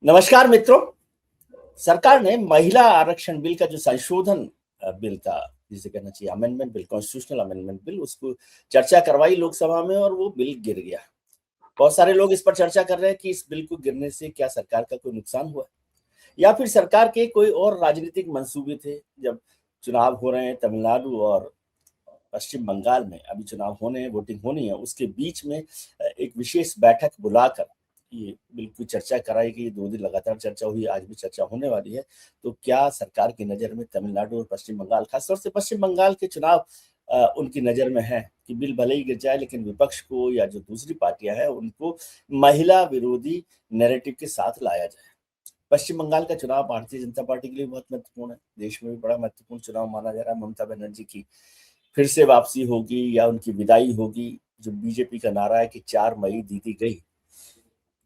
नमस्कार मित्रों। सरकार ने महिला आरक्षण बिल का जो संशोधन बिल था, जिसे कहना चाहिए amendment bill, constitutional amendment bill, उसको चर्चा करवाई लोकसभा में और वो बिल गिर गया। बहुत सारे लोग इस पर चर्चा कर रहे हैं कि इस बिल को गिरने से क्या सरकार का कोई नुकसान हुआ या फिर सरकार के कोई और राजनीतिक मंसूबे थे। जब चुनाव हो रहे हैं तमिलनाडु और पश्चिम बंगाल में, अभी चुनाव होने हैं, वोटिंग होनी है, उसके बीच में एक विशेष बैठक बुलाकर ये बिल की चर्चा कराई गई। 2 दिन लगातार चर्चा हुई, आज भी चर्चा होने वाली है। तो क्या सरकार की नज़र में तमिलनाडु और पश्चिम बंगाल, खासतौर से पश्चिम बंगाल के चुनाव उनकी नज़र में है कि बिल भले ही गिर जाए, लेकिन विपक्ष को या जो दूसरी पार्टियां हैं उनको महिला विरोधी नैरेटिव के साथ लाया जाए। पश्चिम बंगाल का चुनाव भारतीय जनता पार्टी के लिए बहुत महत्वपूर्ण है। देश में भी बड़ा महत्वपूर्ण चुनाव माना जा रहा है। ममता बनर्जी की फिर से वापसी होगी या उनकी विदाई होगी। जो बीजेपी का नारा है कि 4 मई दीदी गई,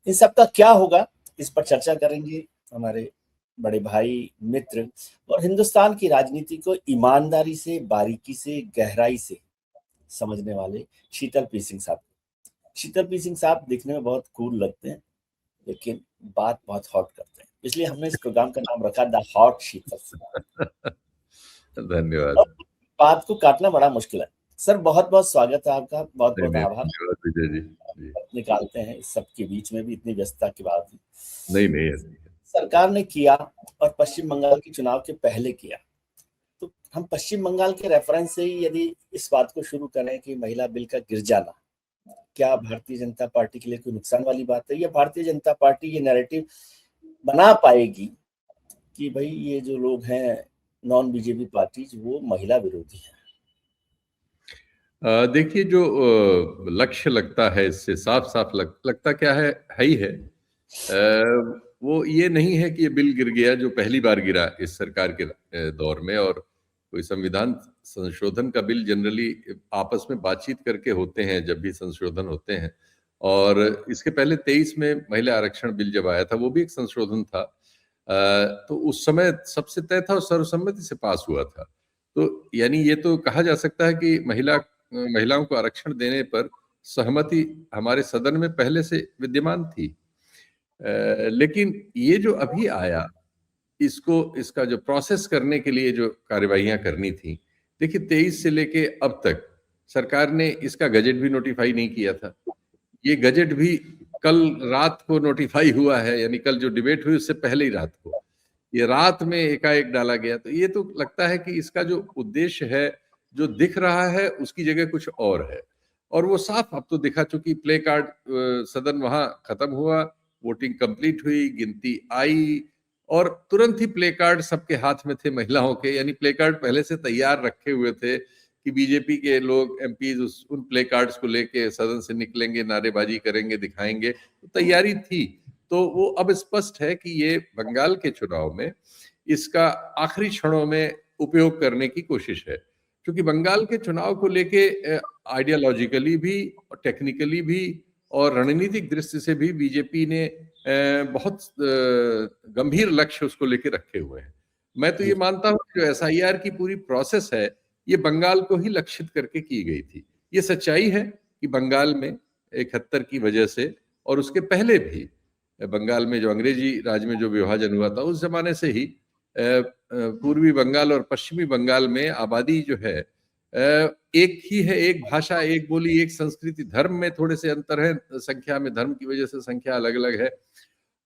इन सब का क्या होगा, इस पर चर्चा करेंगे हमारे बड़े भाई, मित्र और हिंदुस्तान की राजनीति को ईमानदारी से, बारीकी से, गहराई से समझने वाले शीतल पी सिंह साहब। शीतल पी सिंह साहब दिखने में बहुत कूल लगते हैं, लेकिन बात बहुत हॉट करते हैं, इसलिए हमने इस प्रोग्राम का नाम रखा द हॉट शीतल। धन्यवाद। बात को काटना बड़ा मुश्किल है। सर बहुत बहुत स्वागत है आपका, बहुत बहुत आभार। धन्यवाद विजय जी। निकालते हैं इस सब के बीच में भी, इतनी व्यस्तता के बाद भी। नहीं सरकार ने किया और पश्चिम बंगाल के चुनाव के पहले किया। तो हम पश्चिम बंगाल के रेफरेंस से ही यदि इस बात को शुरू करें कि महिला बिल का गिर जाना क्या भारतीय जनता पार्टी के लिए कोई नुकसान वाली बात है, या भारतीय जनता पार्टी ये नैरेटिव बना पाएगी कि भाई ये जो लोग हैं नॉन बीजेपी पार्टीज वो महिला विरोधी हैं? देखिए, जो लक्ष्य लगता है इससे साफ साफ लगता क्या है ही है। वो ये नहीं है कि ये बिल गिर गया जो पहली बार गिरा इस सरकार के दौर में। और कोई संविधान संशोधन का बिल जनरली आपस में बातचीत करके होते हैं जब भी संशोधन होते हैं। और इसके पहले 23 में महिला आरक्षण बिल जब आया था वो भी एक संशोधन था। तो उस समय सबसे तय था और सर्वसम्मति से पास हुआ था। तो यानी ये तो कहा जा सकता है कि महिलाओं को आरक्षण देने पर सहमति हमारे सदन में पहले से विद्यमान थी। लेकिन ये जो अभी आया, इसका जो प्रोसेस करने के लिए जो कार्यवाहियां करनी थी, देखिए 23 से लेके अब तक सरकार ने इसका गजट भी नोटिफाई नहीं किया था। ये गजट भी कल रात को नोटिफाई हुआ है, यानी कल जो डिबेट हुई उससे पहले ही रात को ये रात में एकाएक डाला गया। तो ये तो लगता है कि इसका जो उद्देश्य है, जो दिख रहा है, उसकी जगह कुछ और है। और वो साफ अब तो दिखा चुकी। प्ले कार्ड सदन वहां खत्म हुआ, वोटिंग कंप्लीट हुई, गिनती आई और तुरंत ही प्ले कार्ड सबके हाथ में थे महिलाओं के। यानी प्ले कार्ड पहले से तैयार रखे हुए थे कि बीजेपी के लोग एमपीज उन प्ले कार्ड्स को लेके सदन से निकलेंगे, नारेबाजी करेंगे, दिखाएंगे। तो तैयारी थी। तो वो अब स्पष्ट है कि ये बंगाल के चुनाव में इसका आखिरी क्षणों में उपयोग करने की कोशिश है। क्योंकि बंगाल के चुनाव को लेके आइडियोलॉजिकली भी और टेक्निकली भी और रणनीतिक दृष्टि से भी बीजेपी ने बहुत गंभीर लक्ष्य उसको लेके रखे हुए हैं। मैं तो ये मानता हूँ कि जो एसआईआर की पूरी प्रोसेस है ये बंगाल को ही लक्षित करके की गई थी। ये सच्चाई है कि बंगाल में 71 की वजह से और उसके पहले भी बंगाल में जो अंग्रेजी राज में जो विभाजन हुआ था उस जमाने से ही पूर्वी बंगाल और पश्चिमी बंगाल में आबादी जो है एक ही है, एक भाषा, एक बोली, एक संस्कृति। धर्म में थोड़े से अंतर है, संख्या में धर्म की वजह से संख्या अलग अलग है।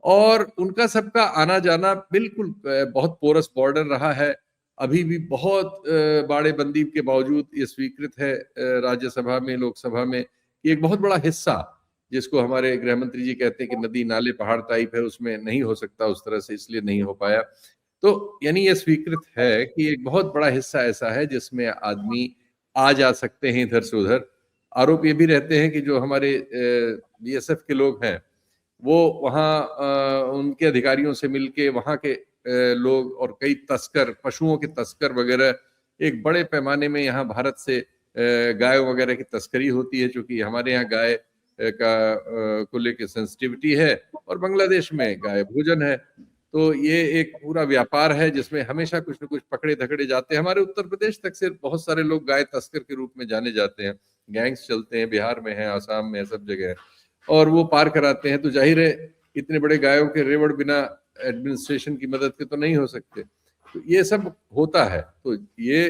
और उनका सबका आना जाना बिल्कुल बहुत पोरस बॉर्डर रहा है। अभी भी बहुत बाड़ेबंदी के बावजूद ये स्वीकृत है राज्यसभा में, लोकसभा में कि एक बहुत बड़ा हिस्सा, जिसको हमारे गृह मंत्री जी कहते हैं कि नदी नाले पहाड़ टाइप है, उसमें नहीं हो सकता उस तरह से, इसलिए नहीं हो पाया। तो यानी ये स्वीकृत है कि एक बहुत बड़ा हिस्सा ऐसा है जिसमें आदमी आ जा सकते हैं इधर से उधर। आरोप ये भी रहते हैं कि जो हमारे बीएसएफ के लोग हैं वो वहाँ उनके अधिकारियों से मिलके वहाँ के लोग और कई तस्कर, पशुओं के तस्कर वगैरह एक बड़े पैमाने में यहाँ भारत से गाय वगैरह की तस्करी होती है। चूंकि हमारे यहाँ गाय को लेके सेंसिटिविटी है और बांग्लादेश में गाय भोजन है। तो ये एक पूरा व्यापार है जिसमें हमेशा कुछ न कुछ पकड़े धकड़े जाते हैं। हमारे उत्तर प्रदेश तक से बहुत सारे लोग गाय तस्कर के रूप में जाने जाते हैं। गैंग्स चलते हैं, बिहार में है, आसाम में है, सब जगह है, और वो पार कराते हैं। तो जाहिर है इतने बड़े गायों के रेवड़ बिना एडमिनिस्ट्रेशन की मदद के तो नहीं हो सकते। तो ये सब होता है, तो ये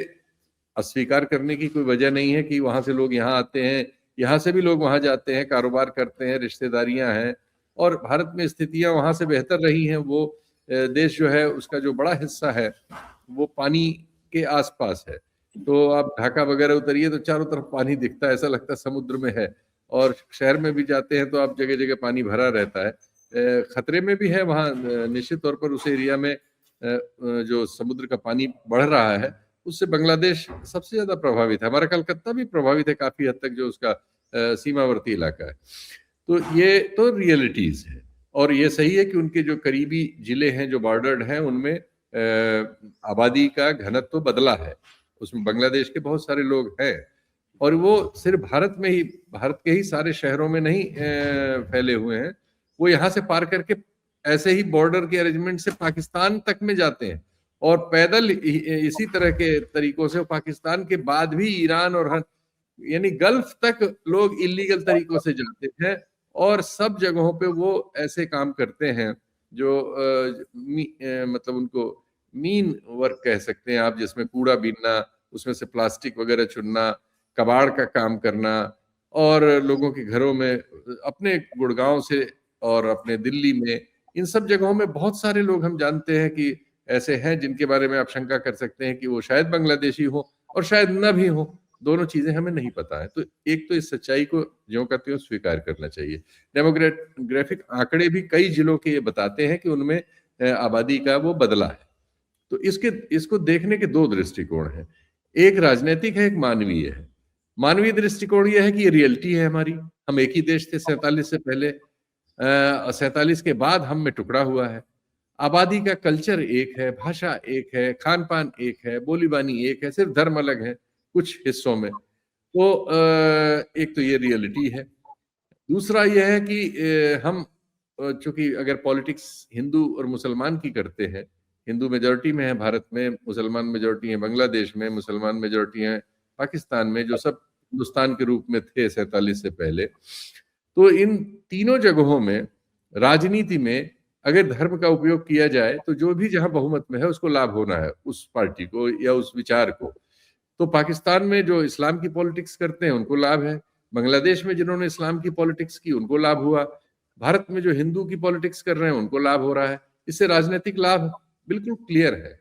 अस्वीकार करने की कोई वजह नहीं है कि वहां से लोग यहाँ आते हैं, यहाँ से भी लोग वहां जाते हैं, कारोबार करते हैं, रिश्तेदारियां हैं, और भारत में स्थितियां वहां से बेहतर रही हैं। वो देश जो है उसका जो बड़ा हिस्सा है वो पानी के आसपास है। तो आप ढाका वगैरह उतरिए तो चारों तरफ पानी दिखता है, ऐसा लगता है समुद्र में है। और शहर में भी जाते हैं तो आप जगह जगह पानी भरा रहता है। खतरे में भी है वहाँ निश्चित तौर पर उस एरिया में जो समुद्र का पानी बढ़ रहा है उससे बांग्लादेश सबसे ज्यादा प्रभावित है। हमारा कलकत्ता भी प्रभावित है काफी हद तक, जो उसका सीमावर्ती इलाका है। तो ये तो रियलिटीज है, और ये सही है कि उनके जो करीबी जिले हैं जो बॉर्डर्ड हैं उनमें आबादी का घनत्व तो बदला है, उसमें बांग्लादेश के बहुत सारे लोग हैं, और वो सिर्फ भारत में ही, भारत के ही सारे शहरों में नहीं फैले हुए हैं। वो यहाँ से पार करके ऐसे ही बॉर्डर के अरेंजमेंट से पाकिस्तान तक में जाते हैं, और पैदल इसी तरह के तरीकों से पाकिस्तान के बाद भी ईरान और यानी गल्फ तक लोग इलीगल तरीकों से जाते हैं। और सब जगहों पे वो ऐसे काम करते हैं जो मतलब उनको मीन वर्क कह सकते हैं आप, जिसमें कूड़ा बीनना, उसमें से प्लास्टिक वगैरह चुनना, कबाड़ का काम करना, और लोगों के घरों में, अपने गुड़गांव से और अपने दिल्ली में, इन सब जगहों में बहुत सारे लोग हम जानते हैं कि ऐसे हैं जिनके बारे में आप शंका कर सकते हैं कि वो शायद बांग्लादेशी हो और शायद न भी हो, दोनों चीजें हमें नहीं पता है। तो एक तो इस सच्चाई को ज्यों का त्यों स्वीकार करना चाहिए। डेमोग्राफिक आंकड़े भी कई जिलों के ये बताते हैं कि उनमें आबादी का वो बदला है। तो इसको देखने के दो दृष्टिकोण हैं, एक राजनीतिक है, एक मानवीय है। मानवीय दृष्टिकोण यह है कि ये रियलिटी है हमारी, हम एक ही देश थे 47 से पहले, 47 के बाद हम में टुकड़ा हुआ है। आबादी का कल्चर एक है, भाषा एक है, खान पान एक है, बोली बानी एक है, सिर्फ धर्म अलग है कुछ हिस्सों में। तो एक तो ये रियलिटी है। दूसरा यह है कि हम चूंकि अगर पॉलिटिक्स हिंदू और मुसलमान की करते हैं, हिंदू मेजोरिटी में है भारत में, मुसलमान मेजोरिटी है बांग्लादेश में, मुसलमान मेजोरिटी है पाकिस्तान में, जो सब हिंदुस्तान के रूप में थे 47 से पहले। तो इन तीनों जगहों में राजनीति में अगर धर्म का उपयोग किया जाए तो जो भी जहां बहुमत में है उसको लाभ होना है, उस पार्टी को या उस विचार को। तो पाकिस्तान में जो इस्लाम की पॉलिटिक्स करते हैं उनको लाभ है, बांग्लादेश में जिन्होंने इस्लाम की पॉलिटिक्स की उनको लाभ हुआ, भारत में जो हिंदू की पॉलिटिक्स कर रहे हैं उनको लाभ हो रहा है। इससे राजनीतिक लाभ बिल्कुल क्लियर है।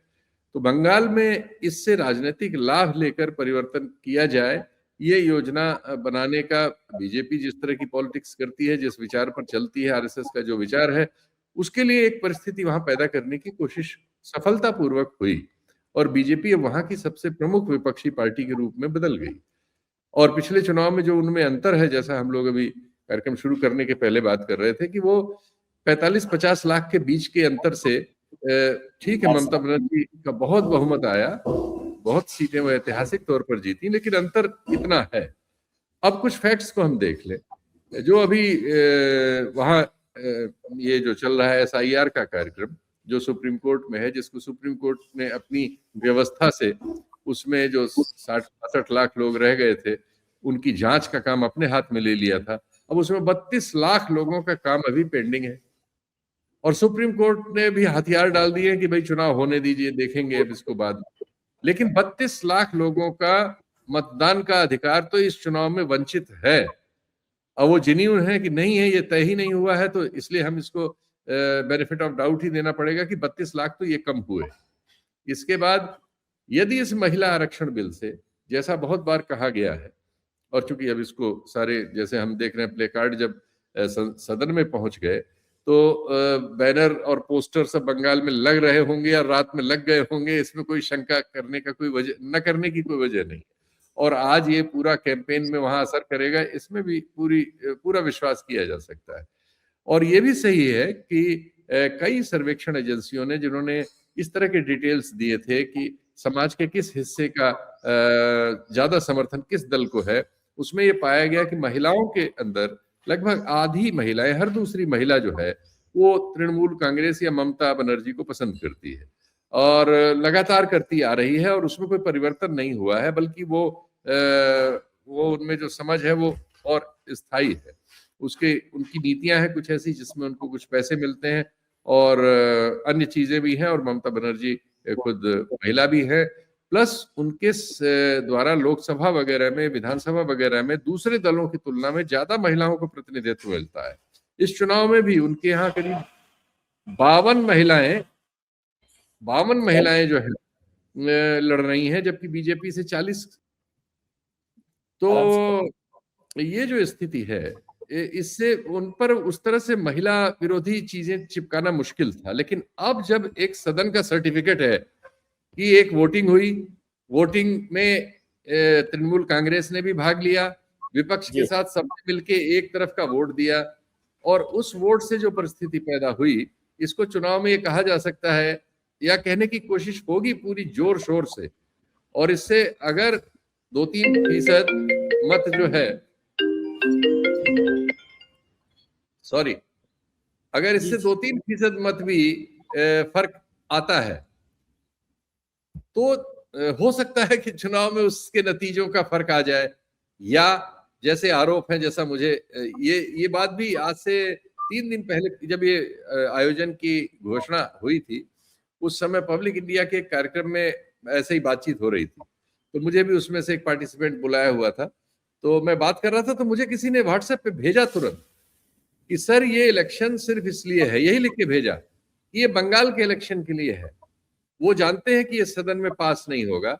तो बंगाल में इससे राजनीतिक लाभ लेकर परिवर्तन किया जाए, ये योजना बनाने का बीजेपी जिस तरह की पॉलिटिक्स करती है, जिस विचार पर चलती है, आरएसएस का जो विचार है, उसके लिए एक परिस्थिति वहां पैदा करने की कोशिश सफलतापूर्वक हुई, और बीजेपी अब वहां की सबसे प्रमुख विपक्षी पार्टी के रूप में बदल गई। और पिछले चुनाव में जो उनमें अंतर है, जैसा हम लोग अभी कार्यक्रम शुरू करने के पहले बात कर रहे थे, कि वो 45-50 लाख के बीच के अंतर से, ठीक है ममता बनर्जी का बहुत बहुमत आया, बहुत सीटें वो ऐतिहासिक तौर पर जीती, लेकिन अंतर इतना है। अब कुछ फैक्ट्स को हम देख लें। जो अभी वहां ये जो चल रहा है SIR का कार्यक्रम, जो सुप्रीम कोर्ट में है, जिसको सुप्रीम कोर्ट ने अपनी व्यवस्था से, उसमें जो 60-65 लाख लोग रह गए थे उनकी जांच का काम अपने हाथ में ले लिया था। अब उसमें 32 लाख लोगों का काम अभी पेंडिंग है, और सुप्रीम कोर्ट ने भी हथियार डाल दिए कि भाई चुनाव होने दीजिए, देखेंगे अब इसको बाद। लेकिन 32 लाख लोगों का मतदान का अधिकार तो इस चुनाव में वंचित है। अब वो जेन्युइन है कि नहीं है ये तय ही नहीं हुआ है, तो इसलिए हम इसको बेनिफिट ऑफ डाउट ही देना पड़ेगा कि 32 लाख तो ये कम हुए। इसके बाद यदि इस महिला आरक्षण बिल से, जैसा बहुत बार कहा गया है, और चूंकि अब इसको सारे, जैसे हम देख रहे हैं प्ले कार्ड जब सदन में पहुंच गए तो बैनर और पोस्टर सब बंगाल में लग रहे होंगे या रात में लग गए होंगे, इसमें कोई शंका करने का कोई वजह, न करने की कोई वजह नहीं। और आज ये पूरा कैंपेन में वहां असर करेगा, इसमें भी पूरा विश्वास किया जा सकता है। और ये भी सही है कि कई सर्वेक्षण एजेंसियों ने, जिन्होंने इस तरह के डिटेल्स दिए थे कि समाज के किस हिस्से का ज्यादा समर्थन किस दल को है, उसमें ये पाया गया कि महिलाओं के अंदर लगभग आधी महिलाएं, हर दूसरी महिला जो है वो तृणमूल कांग्रेस या ममता बनर्जी को पसंद करती है, और लगातार करती आ रही है, और उसमें कोई परिवर्तन नहीं हुआ है, बल्कि वो उनमें जो समझ है वो और स्थायी है। उनकी नीतियां हैं कुछ ऐसी जिसमें उनको कुछ पैसे मिलते हैं और अन्य चीजें भी हैं। और ममता बनर्जी खुद महिला भी है, प्लस उनके द्वारा लोकसभा वगैरह में, विधानसभा वगैरह में दूसरे दलों की तुलना में ज्यादा महिलाओं को प्रतिनिधित्व मिलता है। इस चुनाव में भी उनके यहाँ करीब 52 महिलाएं जो है लड़ रही हैं, जबकि बीजेपी से 40। तो ये जो स्थिति है, इससे उन पर उस तरह से महिला विरोधी चीजें चिपकाना मुश्किल था। लेकिन अब जब एक सदन का सर्टिफिकेट है कि एक वोटिंग हुई, वोटिंग में तृणमूल कांग्रेस ने भी भाग लिया, विपक्ष के साथ सबने मिलके एक तरफ का वोट दिया, और उस वोट से जो परिस्थिति पैदा हुई, इसको चुनाव में ये कहा जा सकता है, या कहने की कोशिश होगी पूरी जोर शोर से। और इससे अगर 2-3% मत जो है, अगर इससे 2-3% मत भी फर्क आता है, तो हो सकता है कि चुनाव में उसके नतीजों का फर्क आ जाए, या जैसे आरोप है, जैसा मुझे ये बात भी आज से 3 दिन पहले जब ये आयोजन की घोषणा हुई थी, उस समय पब्लिक इंडिया के कार्यक्रम में ऐसे ही बातचीत हो रही थी, तो मुझे भी उसमें से एक पार्टिसिपेंट बुलाया हुआ था। तो मैं बात कर रहा था, तो मुझे किसी ने व्हाट्सएप पे भेजा तुरंत कि सर ये इलेक्शन सिर्फ इसलिए है, यही लिख के भेजा, ये बंगाल के इलेक्शन के लिए है। वो जानते हैं कि ये सदन में पास नहीं होगा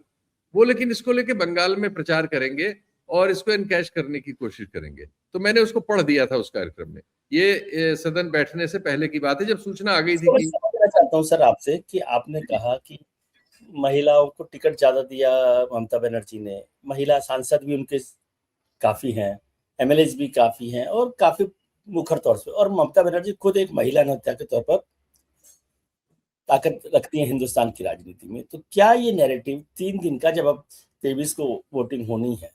वो, लेकिन इसको लेके बंगाल में प्रचार करेंगे और इसको इनकैश करने की कोशिश करेंगे। तो मैंने उसको पढ़ दिया था उस कार्यक्रम में। ये सदन बैठने से पहले की बात है, जब सूचना आ गई थी कि। समझना चाहता हूँ सर आपसे कि आपने कहा कि महिलाओं को टिकट ज्यादा दिया ममता बनर्जी ने, महिला सांसद भी उनके काफी हैं, एमएलए भी काफी हैं और काफी मुखर तौर से, और ममता बनर्जी खुद एक महिला नेता के तौर पर ताकत रखती है हिंदुस्तान की राजनीति में। तो क्या ये नैरेटिव 3 दिन का, जब अब 23 को वोटिंग होनी है,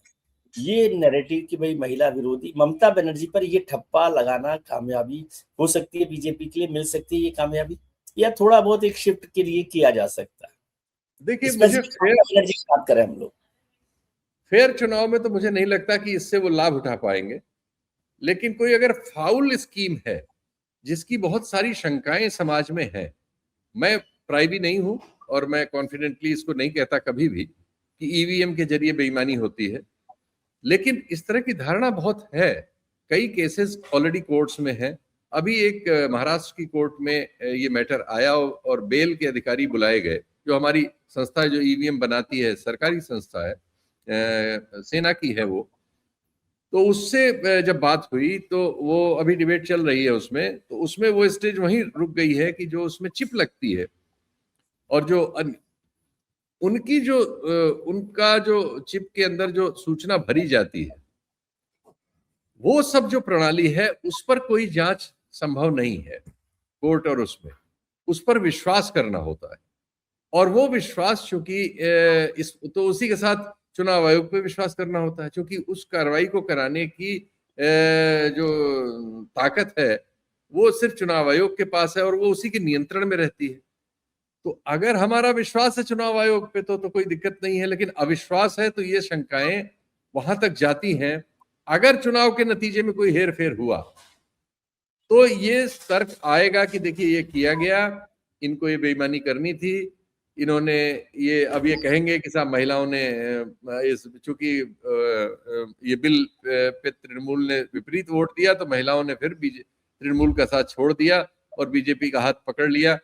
ये नैरेटिव कि भाई महिला विरोधी ममता बनर्जी पर ये ठप्पा लगाना कामयाबी हो सकती है, बीजेपी के लिए मिल सकती है ये कामयाबी, या थोड़ा बहुत एक शिफ्ट के लिए किया जा सकता है? देखिए, मुझे बात करें हम लोग फेयर चुनाव में, तो मुझे नहीं लगता कि इससे वो लाभ उठा पाएंगे। लेकिन कोई अगर फाउल स्कीम है जिसकी बहुत सारी शंकाएं समाज में हैं, मैं प्राइवी नहीं हूं और मैं कॉन्फिडेंटली इसको नहीं कहता कभी भी कि ईवीएम के जरिए बेईमानी होती है, लेकिन इस तरह की धारणा बहुत है। कई केसेस ऑलरेडी कोर्ट्स में है। अभी एक महाराष्ट्र की कोर्ट में ये मैटर आया और बेल के अधिकारी बुलाए गए, जो हमारी संस्था जो ईवीएम बनाती है, सरकारी संस्था है, सेना की है वो। तो उससे जब बात हुई, तो वो अभी डिबेट चल रही है उसमें, तो उसमें वो स्टेज वहीं रुक गई है कि जो उसमें चिप लगती है और जो उनका जो चिप के अंदर जो सूचना भरी जाती है, वो सब जो प्रणाली है उस पर कोई जांच संभव नहीं है कोर्ट, और उसमें उस पर विश्वास करना होता है। और वो विश्वास चूंकि तो उसी के साथ चुनाव आयोग पे विश्वास करना होता है, क्योंकि उस कार्रवाई को कराने की जो ताकत है वो सिर्फ चुनाव आयोग के पास है और वो उसी के नियंत्रण में रहती है। तो अगर हमारा विश्वास है चुनाव आयोग पे तो कोई दिक्कत नहीं है, लेकिन अविश्वास है तो ये शंकाएं वहां तक जाती हैं। अगर चुनाव के नतीजे में कोई हेर फेर हुआ तो ये तर्क आएगा कि देखिए ये किया गया, इनको ये बेईमानी करनी थी, इन्होंने ये, अब ये कहेंगे कि साहब महिलाओं ने चूंकि ये बिल पे तृणमूल ने विपरीत वोट दिया तो महिलाओं ने फिर तृणमूल का साथ छोड़ दिया और बीजेपी का हाथ पकड़ लिया।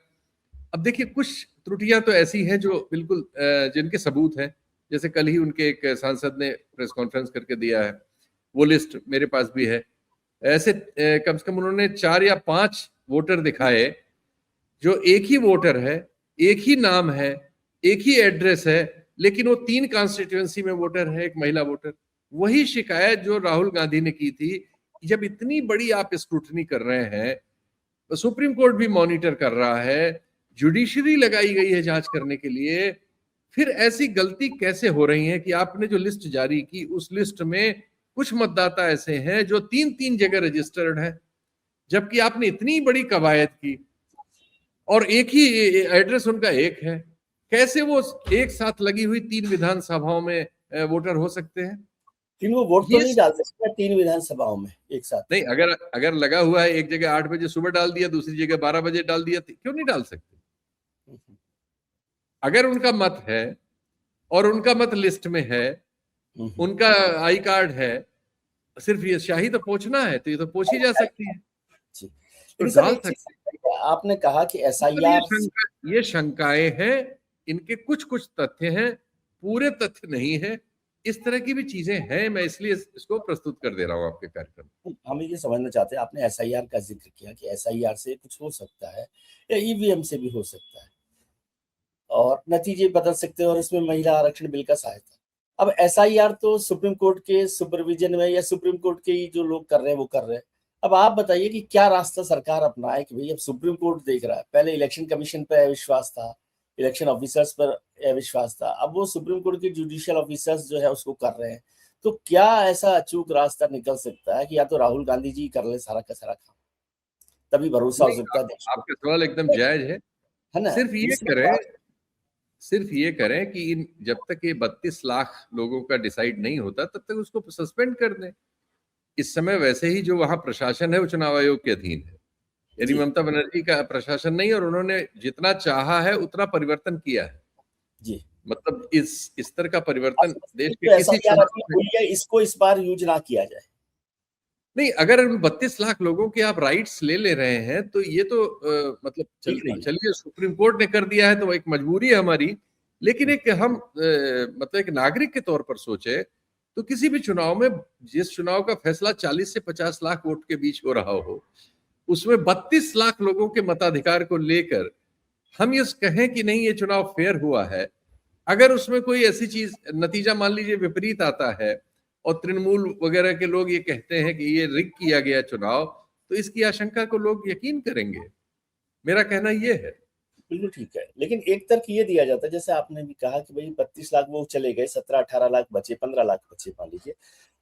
अब देखिए, कुछ त्रुटियां तो ऐसी हैं जो बिल्कुल जिनके सबूत हैं, जैसे कल ही उनके एक सांसद ने प्रेस कॉन्फ्रेंस करके दिया है, वो लिस्ट मेरे पास भी है। ऐसे कम से कम उन्होंने 4 या 5 वोटर दिखाए जो एक ही वोटर है, एक ही नाम है, एक ही एड्रेस है, लेकिन वो 3 कॉन्स्टिट्यूएंसी में वोटर है, एक महिला वोटर। वही शिकायत जो राहुल गांधी ने की थी, जब इतनी बड़ी आप स्क्रूटनी कर रहे हैं, तो सुप्रीम कोर्ट भी मॉनिटर कर रहा है, जुडिशरी लगाई गई है जांच करने के लिए, फिर ऐसी गलती कैसे हो रही है कि आपने जो लिस्ट जारी की उस लिस्ट में कुछ मतदाता ऐसे हैं जो 3-3 जगह रजिस्टर्ड हैं, जबकि आपने इतनी बड़ी कवायद की और एक ही एड्रेस उनका एक है। कैसे वो एक साथ लगी हुई 3 विधानसभाओं में वोटर हो सकते हैं? लेकिन वो वोट तो ये नहीं डाल सकते 3 विधानसभाओं में एक साथ। नहीं, अगर अगर लगा हुआ है एक जगह 8 बजे सुबह डाल दिया, दूसरी जगह 12 बजे डाल दिया, क्यों नहीं डाल सकते? अगर उनका मत है और उनका मत लिस्ट में है, उनका आई कार्ड है, सिर्फ ये शाही तो पोंछना है, तो ये तो पोंछी जा सकती है, जी। तो लेकिन सर डाल एक चीज सकते। आपने कहा कि मतलब एसआईआर ये शंकाएं हैं, इनके कुछ कुछ तथ्य हैं, पूरे तथ्य नहीं है। इस तरह की भी चीजें हैं, मैं इसलिए इसको प्रस्तुत कर दे रहा हूं आपके कार्यक्रम। हम ये समझना चाहते हैं, आपने एसआईआर का जिक्र किया कि एसआईआर से कुछ हो सकता है या ईवीएम से भी हो सकता है और नतीजे बदल सकते हैं और इसमें महिला आरक्षण बिल का सहायता। अब एसआईआर तो सुप्रीम कोर्ट के सुपरविजन में या सुप्रीम कोर्ट के ही जो लोग कर रहे हैं वो कर रहे हैं। अब आप बताइए कि क्या रास्ता सरकार अपनाए कि भाई अब सुप्रीम कोर्ट देख रहा है, पहले इलेक्शन कमीशन पर अविश्वास था, इलेक्शन ऑफिसर्स पर अविश्वास था, अब वो सुप्रीम कोर्ट के जुडिशियल ऑफिसर्स जो है उसको कर रहे हैं। तो क्या ऐसा अचूक रास्ता निकल सकता है कि या तो राहुल गांधी जी कर ले सारा का सारा काम, तभी भरोसा हो नहीं, सकता है देश को, आपका सवाल एकदम जायज है। है ना? सिर्फ ये दूसरी करें बात, सिर्फ ये करें कि इन जब तक ये 32 लाख लोगों का डिसाइड नहीं होता तब तक उसको सस्पेंड कर दें। इस समय वैसे ही जो वहां प्रशासन है वो चुनाव आयोग के अधीन है, यानी जी ममता बनर्जी का प्रशासन नहीं, और उन्होंने जितना चाहा है उतना परिवर्तन किया है। जी। मतलब इस स्तर का परिवर्तन देश के जो किसी एसआईआर चुनाव अभी में हुई है इसको इस बार यूज ना किया जाए। नहीं। अगर 32 लाख लोगों के आप राइट्स ले ले रहे हैं तो ये तो मतलब ठीक नहीं है। चलिए सुप्रीम कोर्ट ने कर दिया है तो एक मजबूरी है हमारी, लेकिन एक हम मतलब एक नागरिक के तौर पर सोचे तो किसी भी चुनाव में जिस चुनाव का फैसला 40 से 50 लाख वोट के बीच हो रहा हो, उसमें 32 लाख लोगों के मताधिकार को लेकर हम ये कहें कि नहीं ये चुनाव फेयर हुआ है, अगर उसमें कोई ऐसी चीज नतीजा मान लीजिए विपरीत आता है और तृणमूल वगैरह के लोग ये कहते हैं कि ये रिग किया गया चुनाव, तो इसकी आशंका को लोग यकीन करेंगे। मेरा कहना ये है। बिल्कुल ठीक है, लेकिन एक तर्क ये दिया जाता है जैसे आपने भी कहा कि भाई 32 लाख वो चले गए, 17-18 लाख बचे, 15 लाख बचे मान लीजिए,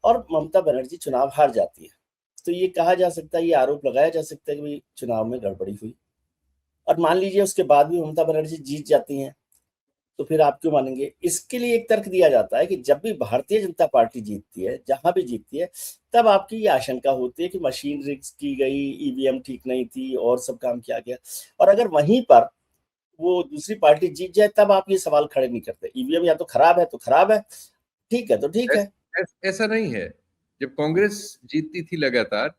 और ममता बनर्जी चुनाव हार जाती है, तो ये कहा जा सकता है, ये आरोप लगाया जा सकता है कि भाई चुनाव में गड़बड़ी हुई। और मान लीजिए उसके बाद भी ममता बनर्जी जीत जाती हैं, तो फिर आप क्यों मानेंगे? इसके लिए एक तर्क दिया जाता है कि जब भी भारतीय जनता पार्टी जीतती है, जहां भी जीतती है, तब आपकी ये आशंका होती है कि मशीन रिग्स की गई, ईवीएम ठीक नहीं थी और सब काम किया गया। और अगर वहीं पर वो दूसरी पार्टी जीत जाए तब आप ये सवाल खड़े नहीं करते, ईवीएम या तो खराब है तो खराब है, ठीक है तो ठीक है। ऐसा नहीं है। जब कांग्रेस जीतती थी लगातार,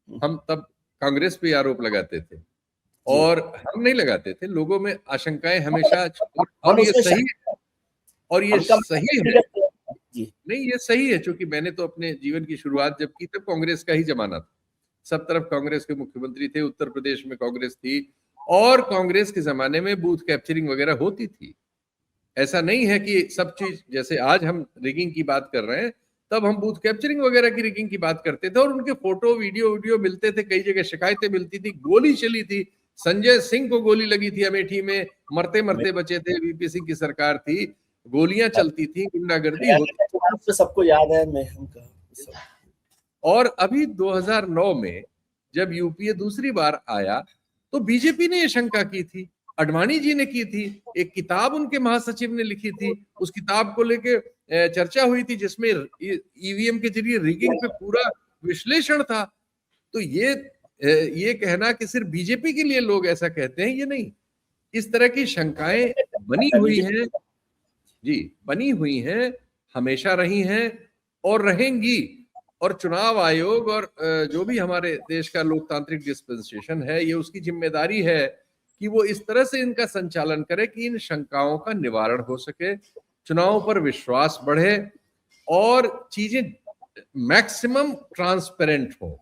हम तब कांग्रेस पे आरोप लगाते थे, जी और हम नहीं लगाते थे, लोगों में आशंकाएं हमेशा, हम और ये उसमें सही शक, और ये हम कम सही है। जी नहीं, ये सही है, क्योंकि मैंने तो अपने जीवन की शुरुआत जब की तब कांग्रेस का ही जमाना था, सब तरफ कांग्रेस के मुख्यमंत्री थे, उत्तर प्रदेश में कांग्रेस थी, और कांग्रेस के जमाने में बूथ कैप्चरिंग वगैरह होती थी। ऐसा नहीं है कि सब चीज, जैसे आज हम रिगिंग की बात कर रहे हैं, तब हम बूथ कैप्चरिंग वगैरह की रिगिंग की बात करते थे, और उनके फोटो वीडियो मिलते थे, कई जगह शिकायतें मिलती थी, गोली चली थी, संजय सिंह को गोली लगी थी अमेठी में, मरते मरते बचे थे, वीपी सिंह की सरकार थी, गोलियां चलती थी, गुंडागर्दी होती। तो सबको याद है, मैं हम और अभी 2009 में जब यूपीए दूसरी बार आया तो बीजेपी ने ये शंका की थी, अडवाणी जी ने की थी, एक किताब उनके महासचिव ने लिखी थी, उस किताब को लेके चर्चा हुई थी जिसमें ईवीएम के जरिए रिगिंग पे पूरा विश्लेषण था। तो ये कहना कि सिर्फ बीजेपी के लिए लोग ऐसा कहते हैं, ये नहीं। इस तरह की शंकाएं बनी हुई हैं, जी बनी हुई हैं, हमेशा रही हैं और रहेंगी। और चुनाव आयोग और जो भी हमारे देश का लोकतांत्रिक डिस्पेंसेशन है, ये उसकी जिम्मेदारी है कि वो इस तरह से इनका संचालन करे कि इन शंकाओं का निवारण हो सके, चुनाव पर विश्वास बढ़े और चीजें मैक्सिमम ट्रांसपेरेंट हो।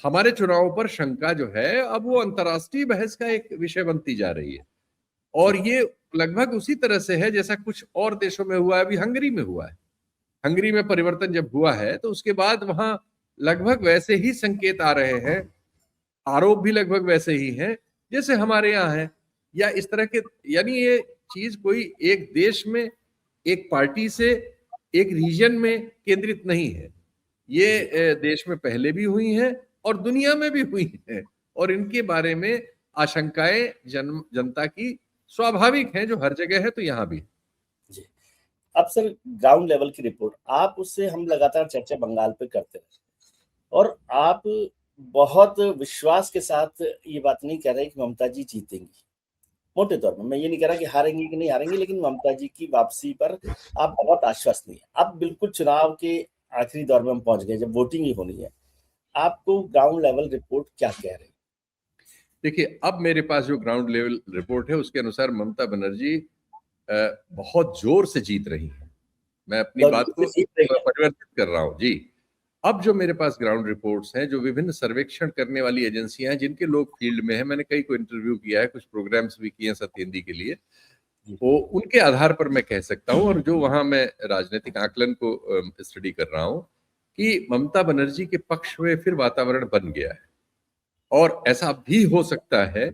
हमारे चुनाव पर शंका जो है अब वो अंतर्राष्ट्रीय बहस का एक विषय बनती जा रही है, और ये लगभग उसी तरह से है जैसा कुछ और देशों में हुआ है। अभी हंगरी में हुआ है, हंगरी में परिवर्तन जब हुआ है तो उसके बाद वहां लगभग वैसे ही संकेत आ रहे हैं, आरोप भी लगभग वैसे ही हैं जैसे हमारे यहाँ है, या इस तरह के, यानी ये चीज कोई एक देश में, एक पार्टी से, एक रीजन में केंद्रित नहीं है। ये देश में पहले भी हुई हैं और दुनिया में भी हुई हैं, और इनके बारे में आशंकाएं जनता की स्वाभाविक हैं, जो हर जगह है तो यहाँ भी। जी अब सर ग्राउंड लेवल की रिपोर्ट, आप उससे हम लगातार चर्चा बंगाल पे करते हैं और आप बहुत विश्वास के साथ ये बात नहीं कह रहे कि ममता जी जीतेंगी। मोटे तौर पे मैं ये नहीं कह रहा कि हारेंगी कि नहीं हारेंगी, लेकिन ममता जी की वापसी पर आप बहुत आश्वस्त नहीं है। अब बिल्कुल चुनाव के आखिरी दौर में हम पहुंच गए, जब वोटिंग ही होनी है। आपको ग्राउंड लेवल रिपोर्ट क्या कह रही है? देखिए, अब मेरे पास जो ग्राउंड लेवल रिपोर्ट है उसके अनुसार ममता बनर्जी बहुत जोर से जीत रही है। मैं अपनी बात गलती को से जीत रही है। परिवर्तित कर रहा हूँ जी। अब जो मेरे पास ग्राउंड रिपोर्ट्स हैं, जो विभिन्न सर्वेक्षण करने वाली एजेंसियां हैं, जिनके लोग फील्ड में हैं, मैंने कई को इंटरव्यू किया है, कुछ प्रोग्राम्स भी किए हैं सत्येंद्र के लिए, वो उनके आधार पर मैं कह सकता हूँ, और जो वहां मैं राजनीतिक आकलन को स्टडी कर रहा हूँ, कि ममता बनर्जी के पक्ष में फिर वातावरण बन गया है। और ऐसा भी हो सकता है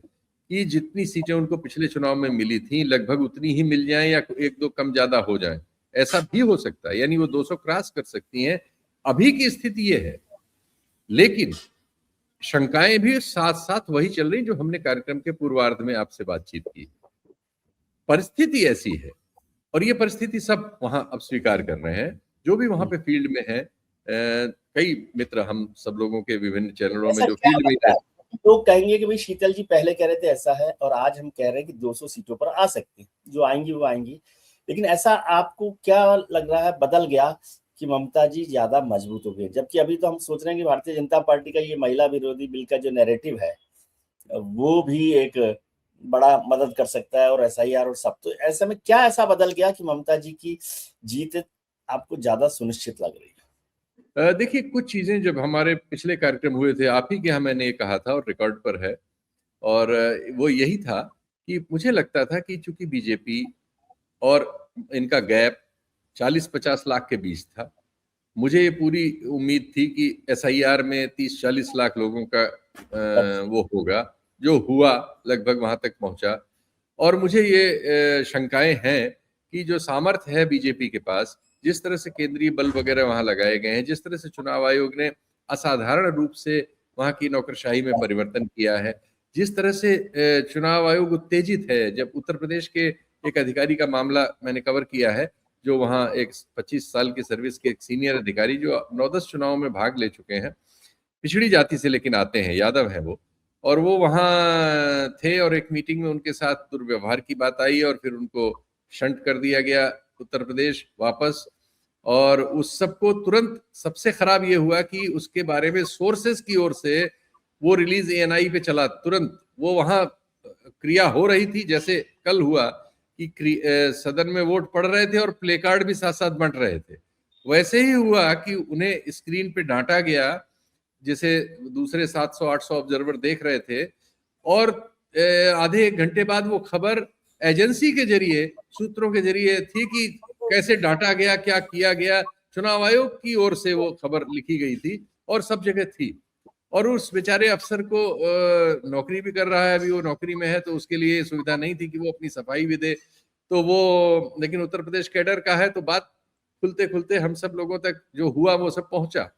कि जितनी सीटें उनको पिछले चुनाव में मिली थी लगभग उतनी ही मिल जाएं या एक दो कम ज्यादा हो जाएं, ऐसा भी हो सकता है। यानी वो 200 क्रॉस कर सकती हैं। अभी की स्थिति ये है, लेकिन शंकाएं भी साथ साथ वही चल रही जो हमने कार्यक्रम के पूर्वार्ध में आपसे बातचीत की। परिस्थिति ऐसी है, और ये परिस्थिति सब वहां अब स्वीकार कर रहे हैं, जो भी वहां पे फील्ड में है। कई मित्र हम सब लोगों के विभिन्न चैनलों में ऐसा जो क्या फील्ड में लगता है? लोग कहेंगे कि भाई शीतल जी पहले कह रहे थे ऐसा है और आज हम कह रहे हैं कि 200 सीटों पर आ सकती हैं, जो आएंगी वो आएंगी। लेकिन ऐसा आपको क्या लग रहा है बदल गया कि ममता जी ज्यादा मजबूत हो गई? जबकि अभी तो हम सोच रहे हैं कि भारतीय जनता पार्टी का ये महिला विरोधी बिल का जो नैरेटिव है वो भी एक बड़ा मदद कर सकता है, और एसआईआर और सब। तो ऐसे में क्या ऐसा बदल गया कि ममता जी की जीत आपको ज्यादा सुनिश्चित लग रही है? देखिए, कुछ चीजें जब हमारे पिछले कार्यक्रम हुए थे आप ही के यहाँ, मैंने ये कहा था और रिकॉर्ड पर है, और वो यही था कि मुझे लगता था कि चूंकि बीजेपी और इनका गैप 40-50 लाख के बीच था, मुझे ये पूरी उम्मीद थी कि एसआईआर में 30-40 लाख लोगों का वो होगा, जो हुआ लगभग वहां तक पहुंचा। और मुझे ये शंकाएं हैं कि जो सामर्थ्य है बीजेपी के पास, जिस तरह से केंद्रीय बल वगैरह वहां लगाए गए हैं, जिस तरह से चुनाव आयोग ने असाधारण रूप से वहां की नौकरशाही में परिवर्तन किया है, जिस तरह से चुनाव आयोग उत्तेजित है। जब उत्तर प्रदेश के एक अधिकारी का मामला मैंने कवर किया है, जो वहाँ एक 25 साल की सर्विस के एक सीनियर अधिकारी जो 9-10 चुनावों में भाग ले चुके हैं, पिछड़ी जाति से लेकिन आते हैं, यादव हैं वो, और वो वहाँ थे और एक मीटिंग में उनके साथ दुर्व्यवहार की बात आई और फिर उनको शंट कर दिया गया उत्तर प्रदेश वापस। और उस सबको तुरंत सबसे खराब ये हुआ कि उसके बारे में सोर्सेस की ओर से वो रिलीज एएनआई पे चला तुरंत। वो वहां क्रिया हो रही थी, जैसे कल हुआ कि सदन में वोट पड़ रहे थे और प्ले कार्ड भी साथ साथ बंट रहे थे, वैसे ही हुआ कि उन्हें स्क्रीन पे डांटा गया, जैसे दूसरे 700-800 ऑब्जर्वर देख रहे थे। और आधे एक घंटे बाद वो खबर एजेंसी के जरिए, सूत्रों के जरिए थी कि कैसे डांटा गया, क्या किया गया। चुनाव आयोग की ओर से वो खबर लिखी गई थी और सब जगह थी। और उस बेचारे अफसर को नौकरी भी कर रहा है, अभी वो नौकरी में है, तो उसके लिए सुविधा नहीं थी कि वो अपनी सफाई भी दे। तो वो, लेकिन उत्तर प्रदेश कैडर का है तो बात खुलते खुलते हम सब लोगों तक जो हुआ वो सब पहुंचा।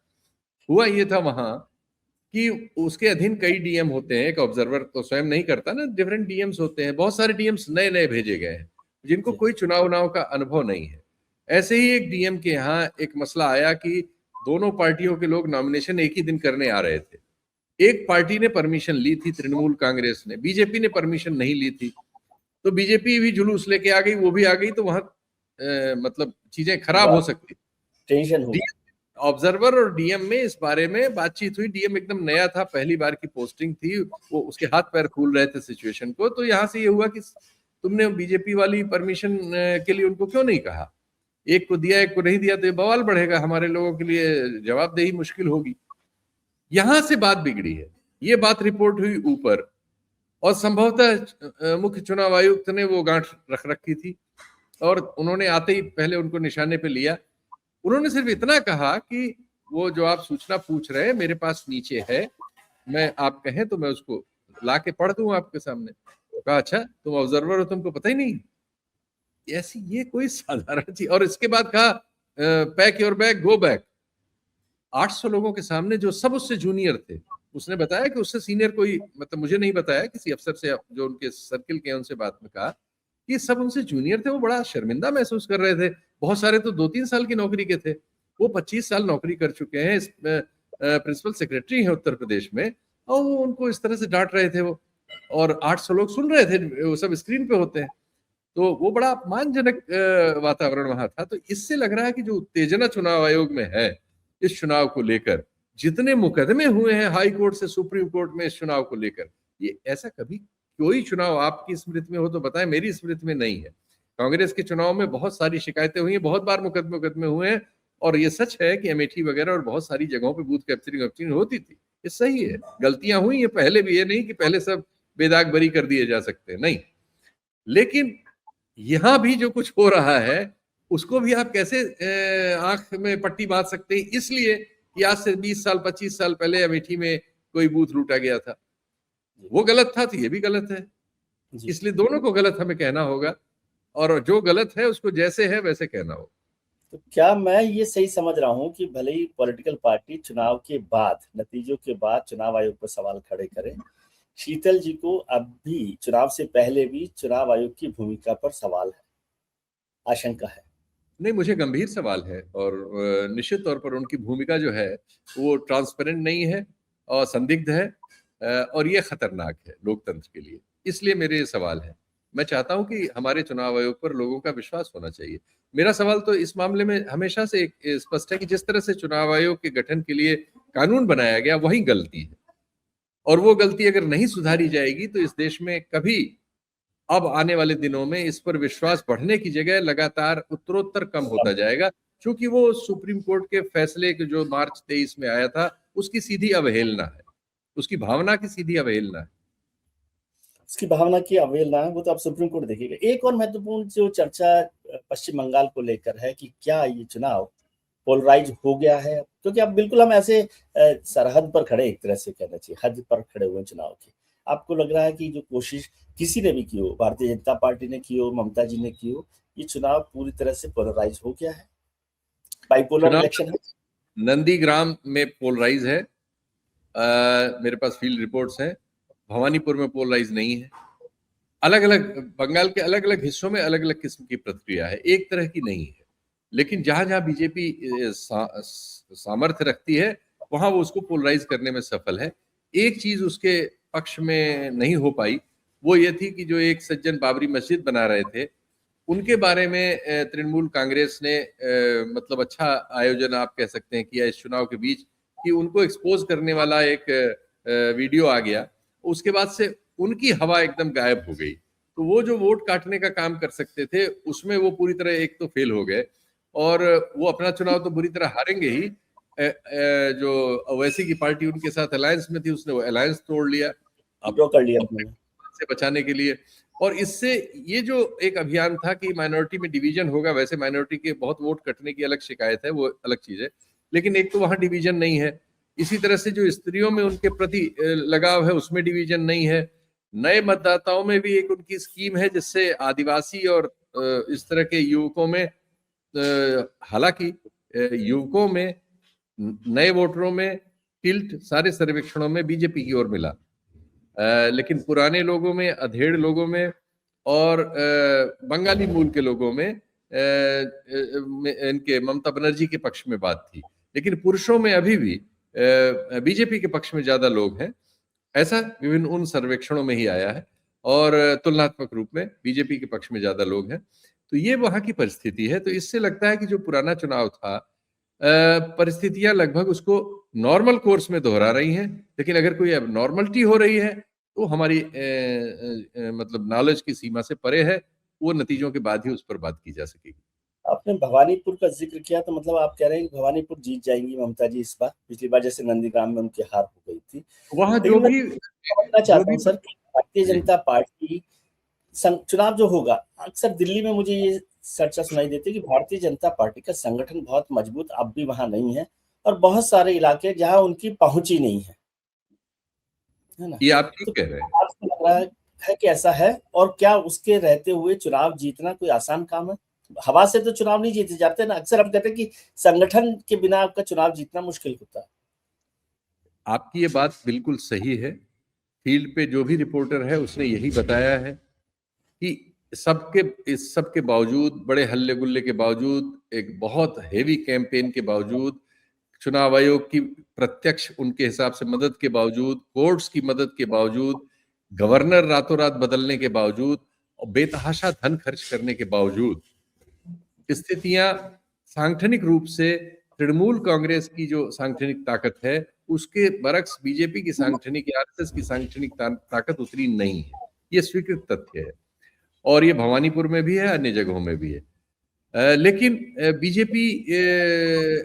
हुआ ये था वहां कि उसके अधीन कई डीएम होते हैं, एक ऑब्जर्वर तो स्वयं नहीं करता ना, डिफरेंट डीएम्स होते हैं, बहुत सारे डीएम्स नए नए भेजे गए हैं जिनको कोई चुनाव का अनुभव नहीं है। ऐसे ही एक डीएम के यहाँ एक मसला आया कि दोनों पार्टियों के लोग नॉमिनेशन एक ही दिन करने आ रहे थे। एक पार्टी ने परमिशन ली थी, तृणमूल कांग्रेस ने, बीजेपी ने परमिशन नहीं ली थी। तो बीजेपी भी जुलूस लेके आ गई, वो भी आ गई, तो वहां मतलब चीजें खराब हो सकती। टेंशन हुआ। ऑब्जर्वर और डीएम में इस बारे में बातचीत हुई। डीएम एकदम नया था, पहली बार की पोस्टिंग थी, वो उसके हाथ पैर फूल रहे थे सिचुएशन को। तो यहाँ से ये हुआ कि तुमने बीजेपी वाली परमिशन के लिए उनको क्यों नहीं कहा, एक को दिया एक को नहीं दिया, तो ये बवाल बढ़ेगा, हमारे लोगों के लिए जवाबदेही मुश्किल होगी। यहां से बात बिगड़ी है। ये बात रिपोर्ट हुई ऊपर, और संभवतः मुख्य चुनाव आयुक्त ने वो गांठ रख रखी थी और उन्होंने आते ही पहले उनको निशाने पे लिया। उन्होंने सिर्फ इतना कहा कि वो जो आप सूचना पूछ रहे हैं मेरे पास नीचे है, मैं आप कहें तो मैं उसको ला के पढ़ दूं आपके सामने। तो कहा, अच्छा तुम ऑब्जर्वर हो, तुमको पता ही नहीं? ऐसी ये कोई साधारण चीज। और इसके बाद कहा, pack your bag go back. 800 लोगों के सामने, जो सब उससे जूनियर थे, उसने बताया कि उससे सीनियर कोई, मतलब मुझे नहीं बताया, किसी अफसर से जो उनके सर्किल के उनसे बात में कहा कि सब उनसे जूनियर थे, वो बड़ा शर्मिंदा महसूस कर रहे थे बहुत सारे तो 2-3 साल की नौकरी के थे, वो 25 साल नौकरी कर चुके हैं, प्रिंसिपल सेक्रेटरी हैं उत्तर प्रदेश में, और वो उनको इस तरह से डांट रहे थे वो, और 800 लोग सुन रहे थे, वो सब स्क्रीन पे होते हैं। तो वो बड़ा अपमानजनक वातावरण वहां था। तो इससे लग रहा है कि जो उत्तेजना चुनाव आयोग में है इस चुनाव को लेकर, जितने मुकदमे हुए हैं हाई कोर्ट से सुप्रीम कोर्ट में इस चुनाव को लेकर, ये ऐसा कभी कोई चुनाव आपकी स्मृति में हो तो बताएं, मेरी स्मृति में नहीं है। कांग्रेस के चुनाव में बहुत सारी शिकायतें हुई हैं, बहुत बार मुकदमे हुए हैं, और ये सच है कि अमेठी वगैरह और बहुत सारी जगहों पे बूथ कैप्चरिंग होती थी, ये सही है, गलतियां हुई, ये पहले भी, ये नहीं कि पहले सब बेदाग बरी कर दिए जा सकते, नहीं। लेकिन यहां भी जो कुछ हो रहा है उसको भी आप कैसे आंख में पट्टी बांध सकते हैं, इसलिए कि आज से 20 साल 25 साल पहले अमेठी में कोई बूथ लूटा गया था, वो गलत था, तो ये भी गलत है। इसलिए दोनों को गलत हमें कहना होगा, और जो गलत है उसको जैसे है वैसे कहना होगा। तो क्या मैं ये सही समझ रहा हूँ कि भले ही पॉलिटिकल पार्टी चुनाव के बाद, नतीजों के बाद चुनाव आयोग पर सवाल खड़े करे, शीतल जी को अब भी चुनाव से पहले भी चुनाव आयोग की भूमिका पर सवाल है, आशंका है? नहीं, मुझे गंभीर सवाल है, और निश्चित तौर पर उनकी भूमिका जो है वो ट्रांसपेरेंट नहीं है और संदिग्ध है, और ये खतरनाक है लोकतंत्र के लिए। इसलिए मेरे ये सवाल है। मैं चाहता हूं कि हमारे चुनाव आयोग पर लोगों का विश्वास होना चाहिए। मेरा सवाल तो इस मामले में हमेशा से एक स्पष्ट है कि जिस तरह से चुनाव आयोग के गठन के लिए कानून बनाया गया वही गलती है, और वो गलती अगर नहीं सुधारी जाएगी तो इस देश में कभी अब आने वाले दिनों में इस पर विश्वास बढ़ने की जगह लगातार उत्तरोत्तर कम होता जाएगा, क्योंकि वो सुप्रीम कोर्ट के फैसले के जो मार्च 23 में आया था उसकी सीधी अवहेलना है, उसकी भावना की सीधी अवहेलना है। उसकी भावना की अवहेलना है, वो तो आप सुप्रीम कोर्ट देखेगा। एक और महत्वपूर्ण जो चर्चा पश्चिम बंगाल को लेकर है कि क्या ये चुनाव पोलराइज हो गया है, क्योंकि अब बिल्कुल हम ऐसे सरहद पर खड़े, एक तरह से कहना चाहिए हद पर खड़े हुए चुनाव के। आपको लग रहा है कि जो कोशिश किसी ने भी की हो, भारतीय जनता पार्टी ने की हो, ममता जी ने की हो, ये चुनाव पूरी तरह से पोलराइज हो गया है, बाइपोलर इलेक्शन है? नंदीग्राम में पोलराइज है, मेरे पास फील्ड रिपोर्ट्स हैं। भवानीपुर में पोलराइज नहीं है। अलग अलग बंगाल के अलग अलग हिस्सों में अलग अलग किस्म की प्रतिक्रिया है, एक तरह की नहीं है। लेकिन जहां जहां बीजेपी सामर्थ्य रखती है वहां वो उसको पोलराइज करने में सफल है। एक चीज उसके पक्ष में नहीं हो पाई, वो ये थी कि जो एक सज्जन बाबरी मस्जिद बना रहे थे उनके बारे में तृणमूल कांग्रेस ने मतलब अच्छा आयोजन आप कह सकते हैं किया इस चुनाव के बीच, कि उनको एक्सपोज करने वाला एक वीडियो आ गया। उसके बाद से उनकी हवा एकदम गायब हो गई। तो वो जो वोट काटने का काम कर सकते थे उसमें वो पूरी तरह एक तो फेल हो गए, और वो अपना चुनाव तो बुरी तरह हारेंगे ही। जो ओवैसी की पार्टी उनके साथ अलायंस में थी उसने वो अलायंस तोड़ लिया कर लिया अपने से बचाने के लिए। और इससे ये जो एक अभियान था कि माइनॉरिटी में डिवीजन होगा, वैसे माइनॉरिटी के बहुत वोट कटने की अलग शिकायत है, वो अलग चीज है, लेकिन एक तो वहां डिवीजन नहीं है। इसी तरह से जो स्त्रियों में उनके प्रति लगाव है उसमें डिवीजन नहीं है। नए मतदाताओं में भी एक उनकी स्कीम है जिससे आदिवासी और इस तरह के युवकों में, हालांकि युवकों में, नए वोटरों में टिल्ट सारे सर्वेक्षणों में बीजेपी की ओर मिला, लेकिन पुराने लोगों में, अधेड़ लोगों में और बंगाली मूल के लोगों में इनके ममता बनर्जी के पक्ष में बात थी। लेकिन पुरुषों में अभी भी बीजेपी के पक्ष में ज्यादा लोग हैं, ऐसा विभिन्न उन सर्वेक्षणों में ही आया है, और तुलनात्मक रूप में बीजेपी के पक्ष में ज्यादा लोग हैं। तो ये वहां की परिस्थिति है। तो इससे लगता है कि जो पुराना चुनाव था, परिस्थितियां लगभग उसको नॉर्मल कोर्स में दोहरा रही हैं। लेकिन अगर कोई अब नॉर्मलिटी हो रही है तो हमारी मतलब नॉलेज की सीमा से परे है, वो नतीजों के बाद ही उस पर बात की जा सकेगी। आपने भवानीपुर का जिक्र किया, तो मतलब आप कह रहे हैं कि भवानीपुर जीत जाएंगी ममता जी इस बार? पिछली बार जैसे नंदीग्राम में उनकी हार हो गई थी। वहां लेकिन मैं समझना चाहता हूँ सर कि भारतीय जनता पार्टी चुनाव जो होगा, अक्सर दिल्ली में मुझे ये चर्चा सुनाई देती है कि भारतीय जनता पार्टी का संगठन बहुत मजबूत अब भी वहां नहीं है, और बहुत सारे इलाके जहां उनकी पहुंच ही नहीं है ना? ये आप ठीक तो कह रहे हैं। आपको लग रहा है कि ऐसा है? और क्या उसके रहते हुए चुनाव जीतना कोई आसान काम है? हवा से तो चुनाव नहीं जीते जाते ना। अक्सर हम कहते हैं कि संगठन के बिना आपका चुनाव जीतना मुश्किल होता है। आपकी ये बात बिल्कुल सही है। फील्ड पे जो भी रिपोर्टर है उसने यही बताया है कि इस सब के बावजूद, बड़े हल्ले गुल्ले के बावजूद, एक बहुत हेवी कैंपेन के बावजूद, चुनाव आयोग की प्रत्यक्ष उनके हिसाब से मदद के बावजूद, कोर्ट्स की मदद के बावजूद, गवर्नर रातों रात बदलने के बावजूद और बेतहाशा धन खर्च करने के बावजूद, स्थितियां सांगठनिक रूप से तृणमूल कांग्रेस की जो सांगठनिक ताकत है उसके बरक्स बीजेपी की सांगठनिक, आरएसएस की सांगठनिक ताकत उतनी नहीं है। ये स्वीकृत तथ्य है और ये भवानीपुर में भी है, अन्य जगहों में भी है। लेकिन बीजेपी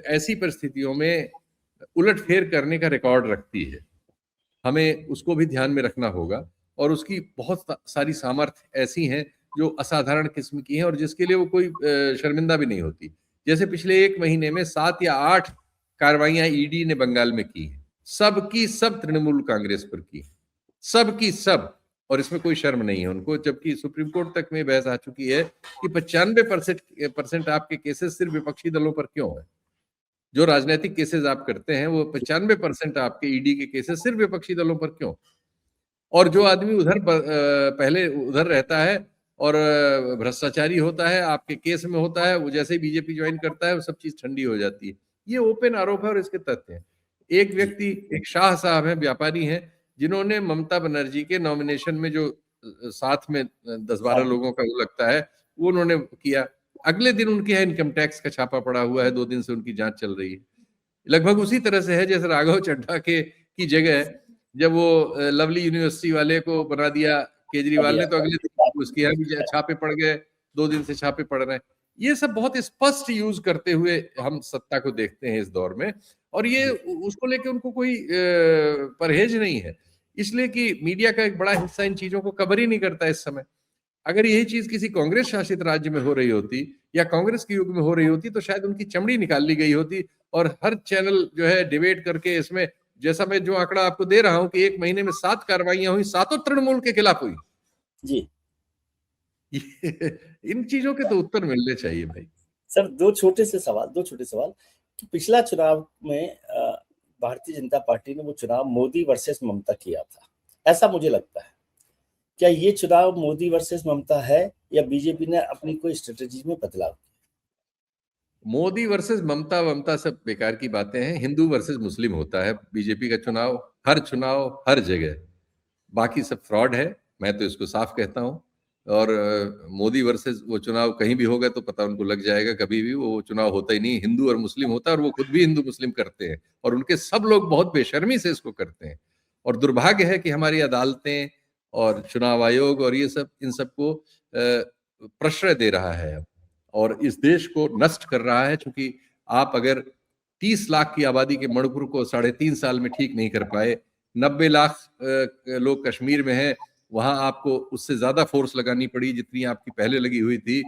ऐसी परिस्थितियों में उलटफेर करने का रिकॉर्ड रखती है, हमें उसको भी ध्यान में रखना होगा और उसकी बहुत सारी सामर्थ्य ऐसी हैं जो असाधारण किस्म की हैं और जिसके लिए वो कोई शर्मिंदा भी नहीं होती। जैसे पिछले 1 महीने में 7 या 8 कार्रवाइयां ईडी ने बंगाल में की हैं, सब की सब तृणमूल कांग्रेस पर की, सब की सब, और इसमें कोई शर्म नहीं है उनको, जबकि सुप्रीम कोर्ट तक में बहस आ चुकी है कि 95% आपके केसेस सिर्फ विपक्षी दलों पर क्यों है। जो राजनीतिक केसेस आप करते हैं वो 95% आपके ईडी के केसेस सिर्फ विपक्षी दलों पर क्यों। और जो आदमी उधर पहले उधर रहता है और भ्रष्टाचारी होता है, आपके केस में होता है, वो जैसे ही बीजेपी ज्वाइन करता है वो सब चीज ठंडी हो जाती है। ये ओपन आरोप है और इसके तथ्य हैं। एक व्यक्ति, एक शाह साहब हैं, व्यापारी हैं, जिन्होंने ममता बनर्जी के नॉमिनेशन में जो साथ में 10-12 लोगों का वो लगता है वो उन्होंने किया, अगले दिन उनके यहाँ इनकम टैक्स का छापा पड़ा हुआ है, 2 दिन से उनकी जांच चल रही है। लगभग उसी तरह से है जैसे राघव चड्ढा की जगह जब वो लवली यूनिवर्सिटी वाले को बना दिया केजरीवाल ने, तो अगले दिन उसके यहाँ भी छापे पड़ गए, 2 दिन से छापे पड़ रहे हैं। ये सब बहुत स्पष्ट यूज करते हुए हम सत्ता को देखते हैं इस दौर में, और ये उसको लेके उनको कोई परहेज नहीं है, इसलिए कि मीडिया का एक बड़ा हिस्सा इन चीजों को कवर ही नहीं करता इस समय। अगर यही चीज किसी कांग्रेस शासित राज्य में हो रही होती या कांग्रेस के युग में हो रही होती तो शायद उनकी चमड़ी निकाल ली गई होती और हर चैनल जो है डिबेट करके इसमें, जैसा मैं जो आंकड़ा आपको दे रहा हूं कि 1 महीने में 7 कार्रवाइयां हुई, 7 तृणमूल के खिलाफ हुई जी। इन चीजों के तो उत्तर मिलने चाहिए भाई। सर, दो छोटे सवाल कि पिछला चुनाव में भारतीय जनता पार्टी ने वो चुनाव मोदी वर्सेस ममता किया था, ऐसा मुझे लगता है। क्या ये चुनाव मोदी वर्सेस ममता है या बीजेपी ने अपनी कोई स्ट्रेटेजी में बदलाव किया? मोदी वर्सेस ममता सब बेकार की बातें हैं। हिंदू वर्सेस मुस्लिम होता है बीजेपी का चुनाव, हर जगह। बाकी सब फ्रॉड है, मैं तो इसको साफ कहता हूं। और मोदी वर्सेस वो चुनाव कहीं भी होगा तो पता उनको लग जाएगा, कभी भी वो चुनाव होता ही नहीं, हिंदू और मुस्लिम होता है, और वो खुद भी हिंदू मुस्लिम करते हैं और उनके सब लोग बहुत बेशर्मी से इसको करते हैं। और दुर्भाग्य है कि हमारी अदालतें और चुनाव आयोग और ये सब इन सबको प्रश्रय दे रहा है और इस देश को नष्ट कर रहा है। क्योंकि आप अगर 30 लाख की आबादी के मणिपुर को 3.5 साल में ठीक नहीं कर पाए, 90 लाख लोग कश्मीर में हैं, वहां आपको उससे ज्यादा फोर्स लगानी पड़ी जितनी आपकी पहले लगी हुई थी,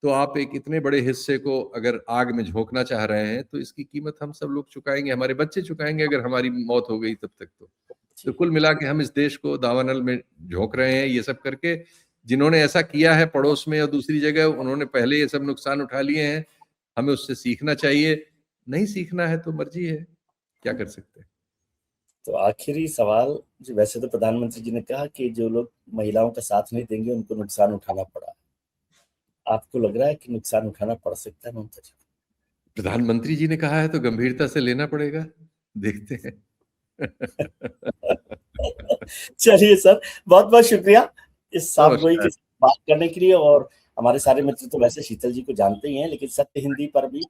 तो आप एक इतने बड़े हिस्से को अगर आग में झोंकना चाह रहे हैं तो इसकी कीमत हम सब लोग चुकाएंगे, हमारे बच्चे चुकाएंगे अगर हमारी मौत हो गई तब तक। तो कुल मिला के हम इस देश को दावानल में झोंक रहे हैं ये सब करके। जिन्होंने ऐसा किया है पड़ोस में और दूसरी जगह, उन्होंने पहले ये सब नुकसान उठा लिए हैं, हमें उससे सीखना चाहिए। नहीं सीखना है तो मर्जी है, क्या कर सकते हैं। तो आखिरी सवाल, जो वैसे तो प्रधानमंत्री जी ने कहा कि जो लोग महिलाओं का साथ नहीं देंगे उनको नुकसान उठाना पड़ा, आपको लग रहा है कि नुकसान उठाना पड़ सकता है ममता जी? प्रधानमंत्री जी ने कहा है तो गंभीरता से लेना पड़ेगा, देखते हैं। चलिए सर, बहुत बहुत शुक्रिया इस साफ गोई के बात करने के लिए। और हमारे सारे मित्र तो वैसे शीतल जी को जानते ही हैं, लेकिन सत्य हिंदी पर भी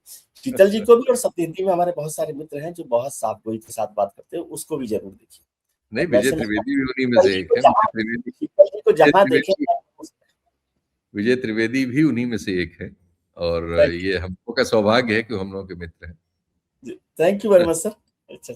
शीतल जी को भी, और सत्य हिंदी में हमारे बहुत सारे मित्र हैं जो बहुत साफ गोई के साथ बात करते हैं, उसको भी जरूर देखिए। नहीं, विजय त्रिवेदी भी उन्हीं में से एक है। शीतल जी को जहां देखें, विजय त्रिवेदी भी उन्हीं में से एक है और ये हम लोग का सौभाग्य है कि हम लोग के मित्र हैं। Thank you very much sir. अच्छा।